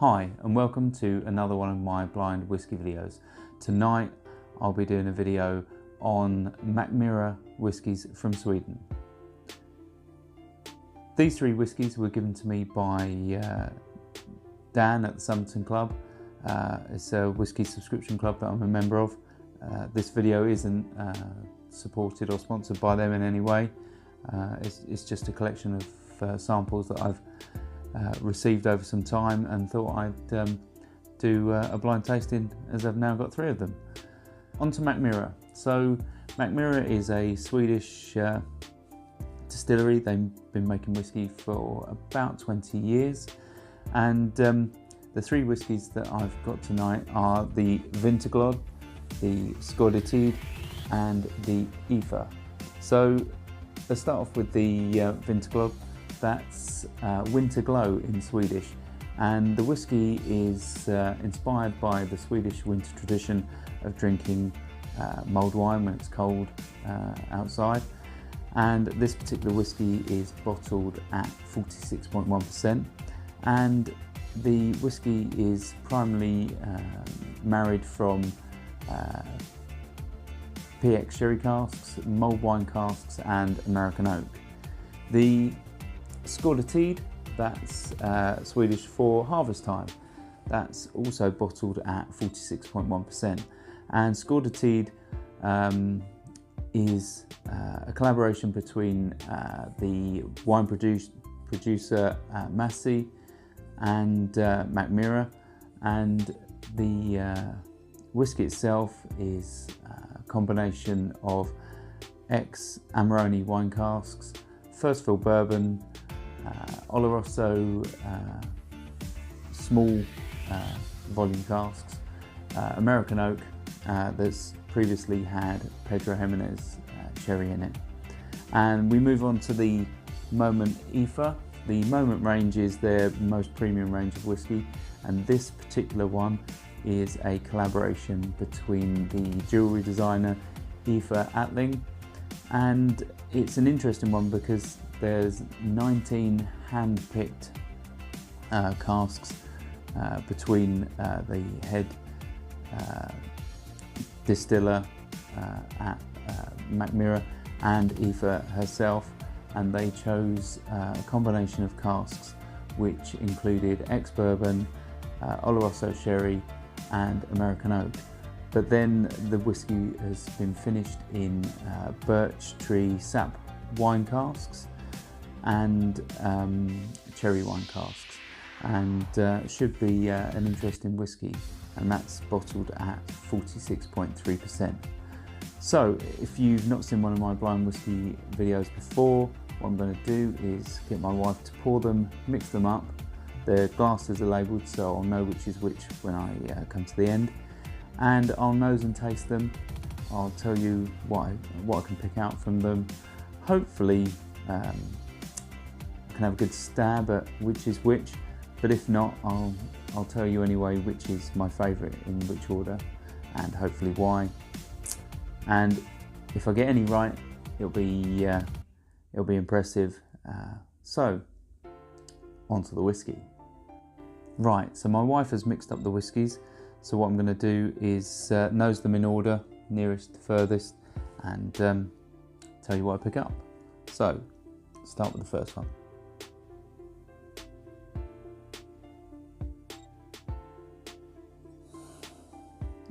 Hi and welcome to another one of my blind whiskey videos. Tonight I'll be doing a video on Mackmyra whiskies from Sweden. These three whiskies were given to me by Dan at the Summerton club. It's a whiskey subscription club that I'm a member of. This video isn't supported or sponsored by them in any way. It's just a collection of samples that I've received over some time and thought I'd do a blind tasting, as I've now got three of them. On to Mackmyra. So Mackmyra is a Swedish distillery. They've been making whiskey for about 20 years, and the three whiskies that I've got tonight are the Vinterglöd, the Skördetid and the Efva. So let's start off with the Vinterglöd. That's winter glow in Swedish, and the whiskey is inspired by the Swedish winter tradition of drinking mulled wine when it's cold outside. And this particular whiskey is bottled at 46.1%, and the whiskey is primarily married from PX sherry casks, mulled wine casks and American oak. The Skördetid, that's Swedish for harvest time. That's also bottled at 46.1%. And Skördetid is a collaboration between the wine producer Massey and Mackmyra, and the whiskey itself is a combination of ex-Amarone wine casks, first fill bourbon, Oloroso small volume casks, American oak that's previously had Pedro Jimenez sherry in it. And we move on to the Moment Efva. The Moment range is their most premium range of whiskey, and this particular one is a collaboration between the jewellery designer Efva Attling, and it's an interesting one because there's 19 hand-picked casks between the head distiller at Mackmyra and Efva herself, and they chose a combination of casks which included ex-bourbon, Oloroso sherry and American oak. But then the whiskey has been finished in birch tree sap wine casks and cherry wine casks, and should be an interesting whiskey, and that's bottled at 46.3%. So if you've not seen one of my blind whiskey videos before, what I'm going to do is get my wife to pour them, mix them up. The glasses are labelled, so I'll know which is which when I come to the end, and I'll nose and taste them. I'll tell you what I can pick out from them. Hopefully I can have a good stab at which is which, but if not, I'll tell you anyway which is my favourite in which order, and hopefully why. And if I get any right, it'll be impressive. So onto the whiskey. Right, so my wife has mixed up the whiskies, so what I'm going to do is nose them in order, nearest to furthest, and tell you what I pick up. So start with the first one.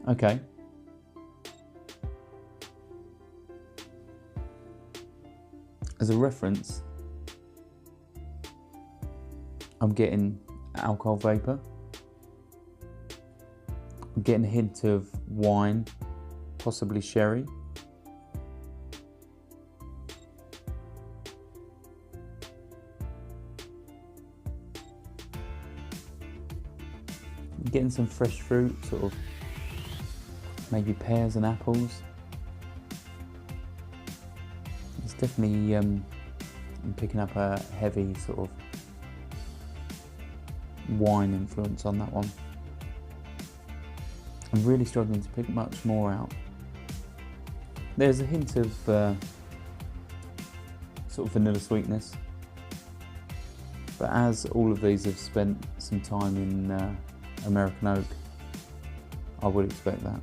Okay. As a reference, I'm getting alcohol vapour. I'm getting a hint of wine, possibly sherry. I'm getting some fresh fruit, sort of maybe pears and apples. It's definitely, I'm picking up a heavy sort of wine influence on that one. I'm really struggling to pick much more out. There's a hint of sort of vanilla sweetness, but as all of these have spent some time in American oak, I would expect that.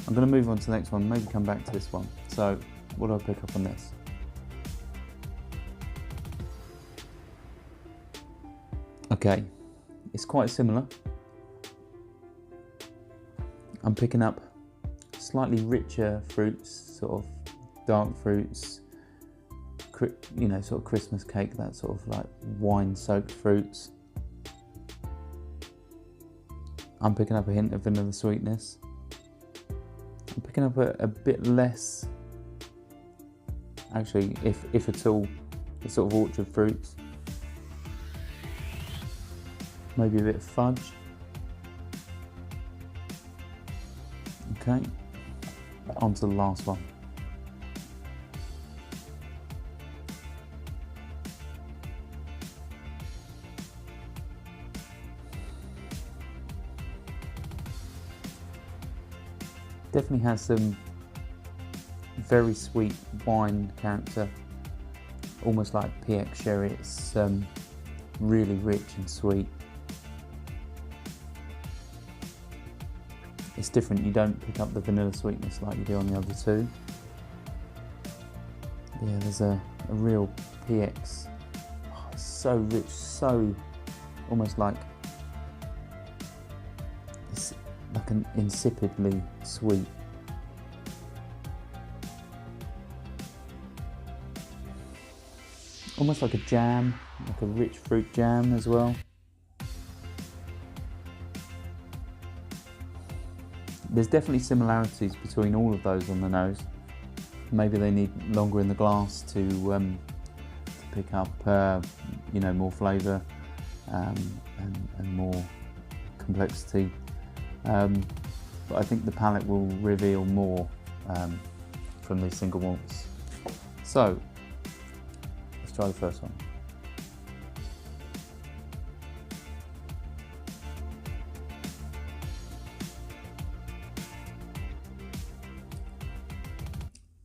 I'm going to move on to the next one, maybe come back to this one. So what do I pick up on this? Okay, it's quite similar. I'm picking up slightly richer fruits, sort of dark fruits, you know, sort of Christmas cake, that sort of like wine-soaked fruits. I'm picking up a hint of vanilla sweetness. I'm picking up a bit less, actually, if at all, the sort of orchard fruits. Maybe a bit of fudge. Okay, on to the last one. Definitely has some very sweet wine character, almost like PX sherry. It's really rich and sweet. It's different, you don't pick up the vanilla sweetness like you do on the other two. Yeah, there's a real PX. Oh, it's so rich, so almost like, it's like an insipidly sweet. Almost like a jam, like a rich fruit jam as well. There's definitely similarities between all of those on the nose. Maybe they need longer in the glass to pick up, you know, more flavour and more complexity. But I think the palate will reveal more from these single malts. So let's try the first one.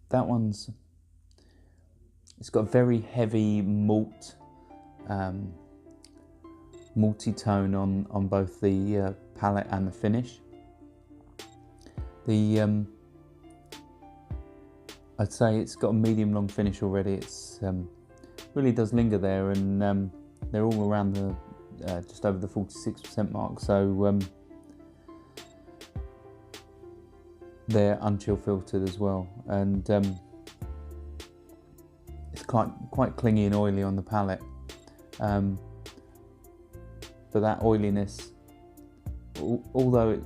That one's, it's got a very heavy malt, malty tone on both the palate and the finish. I'd say it's got a medium long finish already. It's really does linger there, and they're all around the just over the 46% mark. So they're unchill filtered as well, and it's quite clingy and oily on the palate. But that oiliness, although it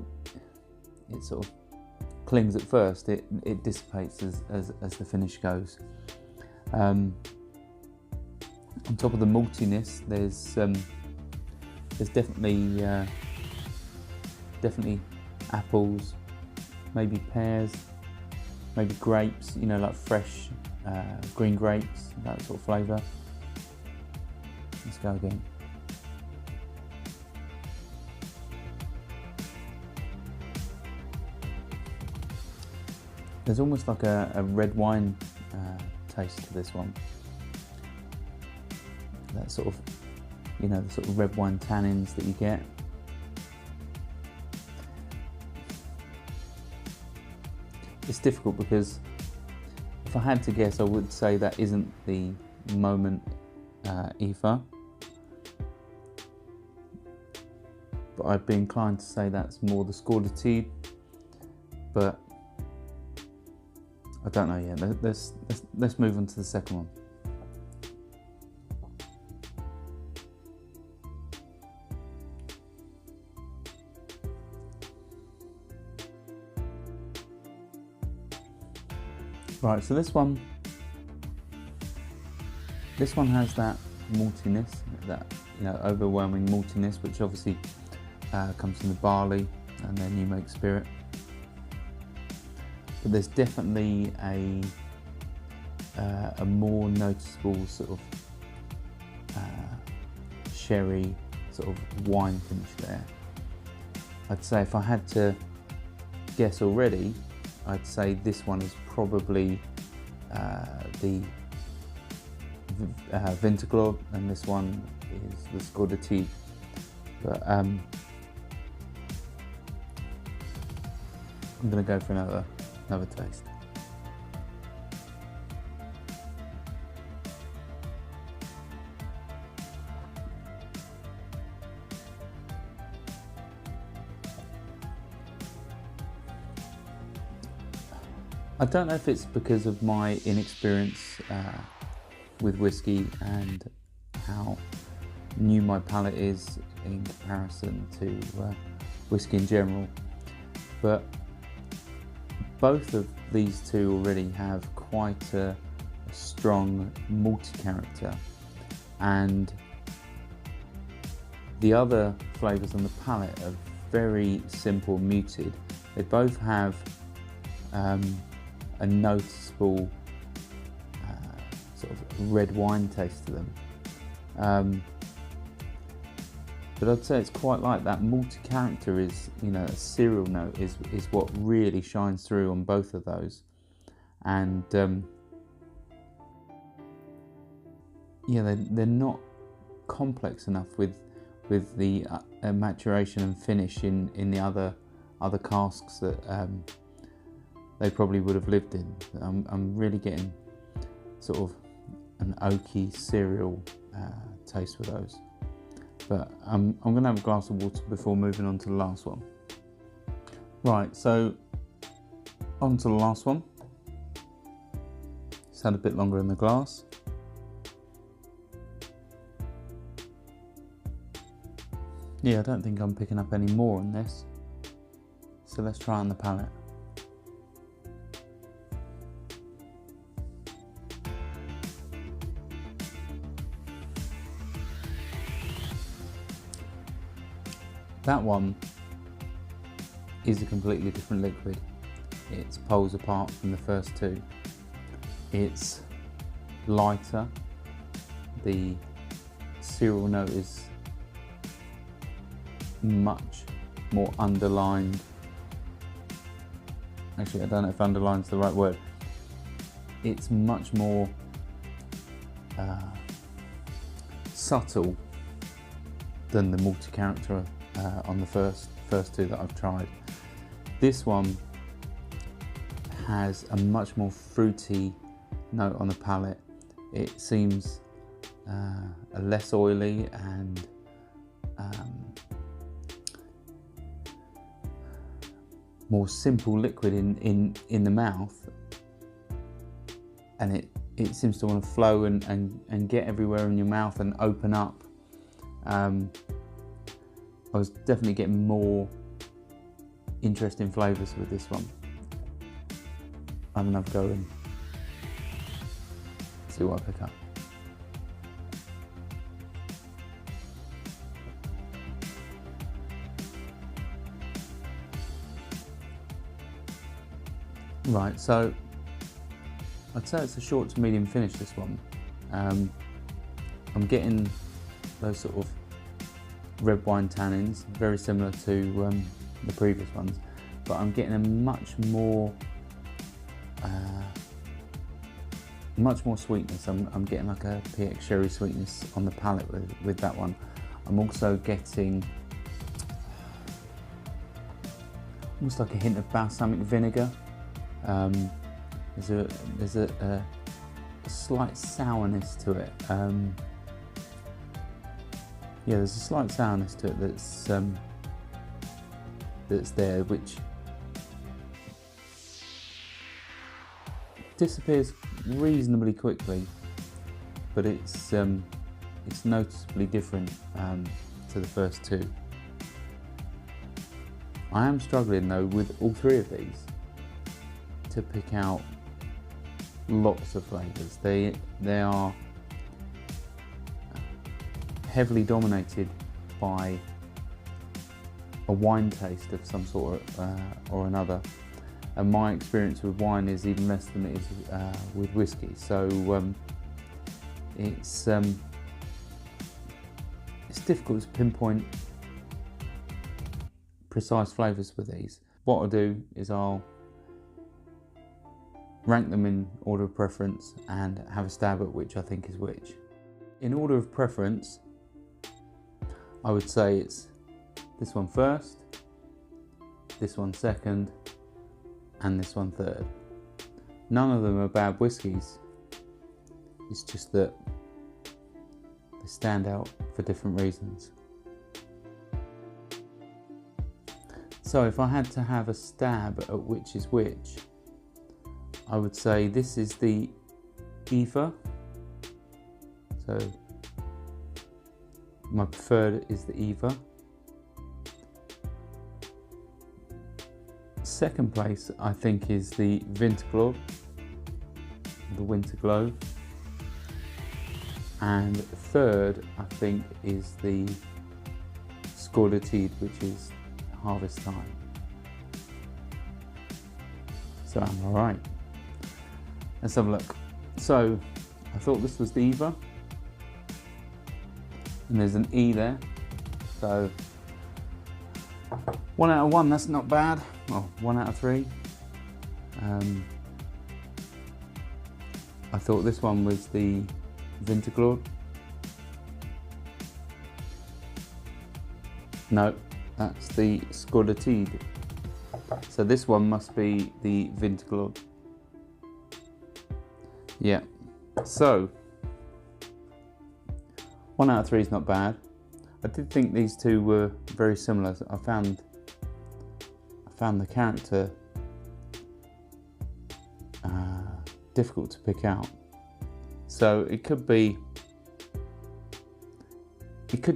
sort of clings at first, it dissipates as the finish goes. On top of the maltiness, there's definitely apples, maybe pears, maybe grapes, you know, like fresh green grapes, that sort of flavour. Let's go again. There's almost like a red wine taste to this one. That sort of, you know, the sort of red wine tannins that you get. It's difficult because if I had to guess, I would say that isn't the moment Efva, but I'd be inclined to say that's more the Skördetid, but I don't know yet. Let's move on to the second one. Right, so this one has that maltiness, that, you know, overwhelming maltiness, which obviously comes from the barley and then you make spirit. But there's definitely a more noticeable sort of sherry sort of wine finish there. I'd say if I had to guess already, I'd say this one is probably the Vinterglöd, and this one is the Skördetid, but I'm going to go for another taste. I don't know if it's because of my inexperience with whiskey and how new my palate is in comparison to whiskey in general, but both of these two already have quite a strong malty character, and the other flavours on the palate are very simple, muted. They both have a noticeable sort of red wine taste to them, but I'd say it's quite like that malty character is, you know, a cereal note is what really shines through on both of those, and yeah, they're not complex enough with the maturation and finish in the other casks that they probably would have lived in. I'm really getting sort of an oaky cereal taste with those. But I'm going to have a glass of water before moving on to the last one. Right, so on to the last one. It's had a bit longer in the glass. Yeah, I don't think I'm picking up any more on this. So let's try on the palate. That one is a completely different liquid. It's poles apart from the first two. It's lighter. The cereal note is much more underlined. Actually, I don't know if underline's the right word. It's much more subtle than the malty character on the first two that I've tried. This one has a much more fruity note on the palate. It seems a less oily and more simple liquid in the mouth, and it seems to want to flow and get everywhere in your mouth and open up. I was definitely getting more interesting flavours with this one. I'm going to have a go and see what I pick up. Right, so I'd say it's a short to medium finish, this one. I'm getting those sort of red wine tannins, very similar to the previous ones, but I'm getting a much more sweetness. I'm getting like a PX sherry sweetness on the palate with that one. I'm also getting almost like a hint of balsamic vinegar. There's a slight sourness to it. Yeah, there's a slight sourness to it that's there, which disappears reasonably quickly, but it's noticeably different to the first two. I am struggling though with all three of these to pick out lots of flavours. They are heavily dominated by a wine taste of some sort or another, and my experience with wine is even less than it is with whiskey. So it's difficult to pinpoint precise flavours with these. What I'll do is I'll rank them in order of preference and have a stab at which I think is which. In order of preference, I would say it's this one first, this one second, and this one third. None of them are bad whiskies, it's just that they stand out for different reasons. So if I had to have a stab at which is which, I would say this is the Efva. So my preferred is the Efva. Second place I think is the Vinterglöd, the Winterglöd. And third I think is the Skördetid, which is harvest time. So I'm alright. Let's have a look. So I thought this was the Efva, and there's an E there, so 1 out of 1, that's not bad. Well, 1 out of 3. I thought this one was the Vinterglöd. No, that's the Skördetid. So this one must be the Vinterglöd. Yeah, so 1 out of 3 is not bad. I did think these two were very similar. I found the character difficult to pick out. So it could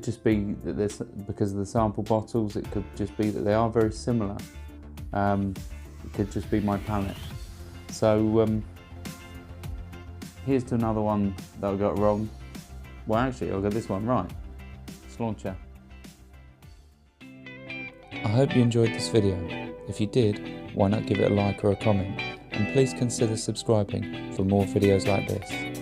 just be that there's, because of the sample bottles, it could just be that they are very similar. It could just be my palate. So here's to another one that I got wrong. Well, actually, I got this one right. Slauncher. I hope you enjoyed this video. If you did, why not give it a like or a comment, and please consider subscribing for more videos like this.